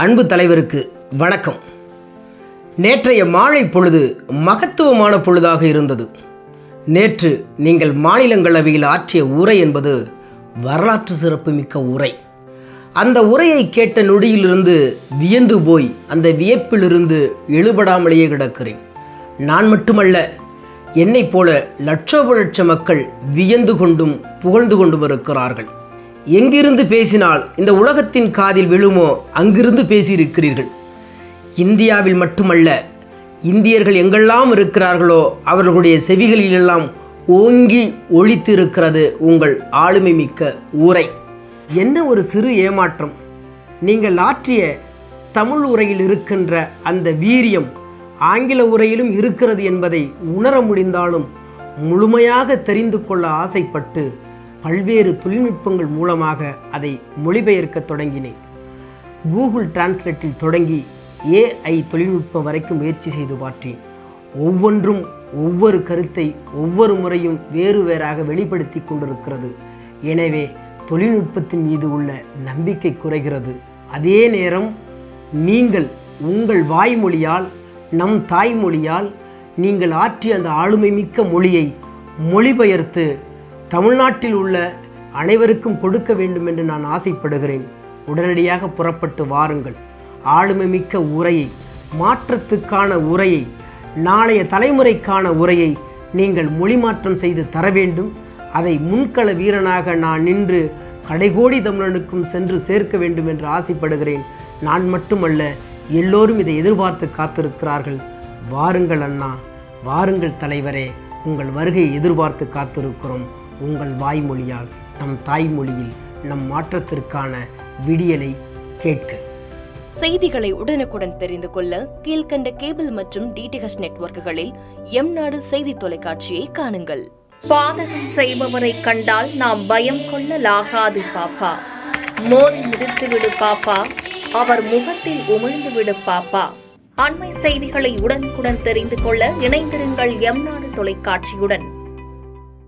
அன்பு தலைவருக்கு வணக்கம். நேற்றைய மாலை பொழுது மகத்துவமான பொழுதாக இருந்தது. நேற்று நீங்கள் மாநிலங்களவையில் ஆற்றிய உரை என்பது வரலாற்று சிறப்புமிக்க உரை. அந்த உரையை கேட்ட நொடியிலிருந்து வியந்து போய் அந்த வியப்பிலிருந்து எழுபடாமலேயே கிடக்கிறேன். நான் மட்டுமல்ல, என்னைப் போல லட்சோப லட்ச மக்கள் வியந்து கொண்டும் புகழ்ந்து கொண்டும் இருக்கிறார்கள். எங்கிருந்து பேசினால் இந்த உலகத்தின் காதில் விழுமோ அங்கிருந்து பேசியிருக்கிறீர்கள். இந்தியாவில் மட்டுமல்ல, இந்தியர்கள் எங்கெல்லாம் இருக்கிறார்களோ அவர்களுடைய செவிகளிலெல்லாம் ஓங்கி ஒலித்து இருக்கிறது உங்கள் ஆளுமை மிக்க உரை. என்ன ஒரு சிறு ஏமாற்றம்! நீங்கள் ஆற்றிய தமிழ் உரையில் இருக்கின்ற அந்த வீரியம் ஆங்கில உரையிலும் இருக்கிறது என்பதை உணர முடிந்தாலும் முழுமையாக தெரிந்து கொள்ள ஆசைப்பட்டு பல்வேறு தொழில்நுட்பங்கள் மூலமாக அதை மொழிபெயர்க்க தொடங்கினேன். கூகுள் டிரான்ஸ்லேட்டில் தொடங்கி AI தொழில்நுட்பம் வரைக்கும் முயற்சி செய்து பார்த்தேன். ஒவ்வொன்றும் ஒவ்வொரு கருத்தை ஒவ்வொரு முறையும் வேறு வேறாக வெளிப்படுத்தி கொண்டிருக்கிறது. எனவே தொழில்நுட்பத்தின் மீது உள்ள நம்பிக்கை குறைகிறது. அதே நேரம் நீங்கள் உங்கள் வாய்மொழியால், நம் தாய்மொழியால் நீங்கள் ஆற்றிய அந்த ஆளுமை மிக்க மொழியை மொழிபெயர்த்து தமிழ்நாட்டில் உள்ள அனைவருக்கும் கொடுக்க வேண்டும் என்று நான் ஆசைப்படுகிறேன். உடனடியாக புறப்பட்டு வாருங்கள். ஆளுமை மிக்க உரையை, மாற்றத்துக்கான உரையை, நாளைய தலைமுறைக்கான உரையை நீங்கள் மொழிமாற்றம் செய்து தர வேண்டும். அதை முன்கள வீரனாக நான் நின்று கடைகோடி தமிழனுக்கும் சென்று சேர்க்க வேண்டும் என்று ஆசைப்படுகிறேன். நான் மட்டுமல்ல, எல்லோரும் இதை எதிர்பார்த்து காத்திருக்கிறார்கள். வாருங்கள் அண்ணா, வாருங்கள் தலைவரே, உங்கள் வருகையை எதிர்பார்த்து காத்திருக்கிறோம். உங்கள் வாய்மொழியால், நம் தாய்மொழியில் நம் மாற்றத்திற்கான விடியலை கேட்க. செய்திகளை உடனுக்குடன் தெரிந்து கொள்ள கீழ்கண்ட கேபிள் மற்றும் DTH நெட்வொர்க்குகளில் எம்நாடு செய்தி தொலைக்காட்சியை காணுங்கள். பாதகம் செய்பவரை கண்டால் நாம் பயம் கொள்ளலாகாது பாப்பா. மோதி மிதித்து விடு பாப்பா, அவர் முகத்தில் உமிழ்ந்து விடு பாப்பா. அண்மை செய்திகளை உடனுக்குடன் தெரிந்து கொள்ள இணைந்திருங்கள் எம்நாடு தொலைக்காட்சியுடன்.